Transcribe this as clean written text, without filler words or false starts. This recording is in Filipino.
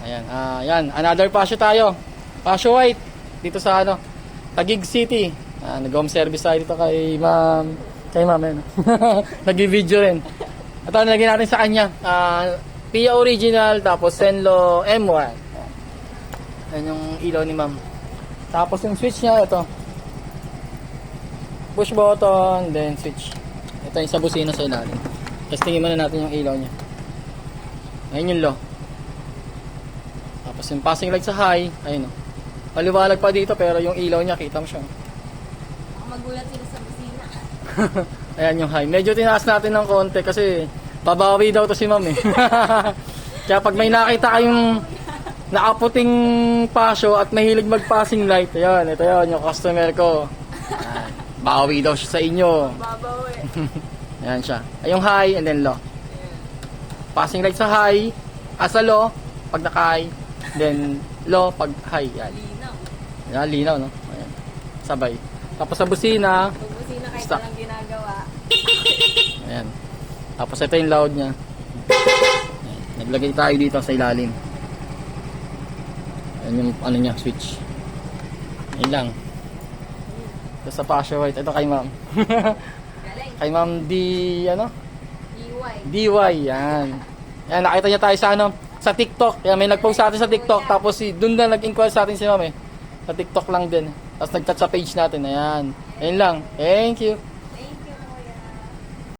Ayan, yan, another pasyo tayo. Pasyo white dito sa ano, Taguig City. Nag-home service tayo dito kay ma'am. Kay ma'am, yan. Nag-video rin. At ano nilagyan natin sa kanya? Pia original, tapos Senlo M1. Yan yung ilaw ni ma'am. Tapos yung switch niya, ito. Push button, then switch. Ito yung sa busina sa ilalim. Testingin muna natin yung ilaw niya. Ayun yung low. Tapos yung passing light sa high, ayun o. Maliwalag pa dito pero yung ilaw niya, kita mo siya. Magulat sila sa busina. Ayan yung high. Medyo tinaas natin ng konti kasi babawi daw to si ma'am eh. Kaya pag may nakita kayong nakaputing pasyo at mahilig mag-passing light, ayan, ito yun, yung customer ko. Ayan, bawi daw siya sa inyo. Babaw eh. Ayan siya. Ay, yung high and then low. Passing light sa high, sa low, pag naka-high, then low pag high. Yan. Linaw. Yan, linaw, no? Ayan. Sabay. Tapos sa busina, Pag busina kahit Stop. walang ginagawa. ayan. Tapos ito yung loud niya. Ayan. Naglagay tayo dito sa ilalim. Ayan yung ano niya, switch. Ayan lang. Ito sa passion white. Ito kay ma'am. Galing. Kay ma'am ano? DY. DY, yan. Yan, nakita niya tayo sa ano, sa TikTok. Yan, may nag-post sa atin sa TikTok. Tapos doon na nag-inquire sa atin si ma'am eh. Sa TikTok lang din. Tapos nag-chat sa page natin. Ayan. Ayun lang. Thank you.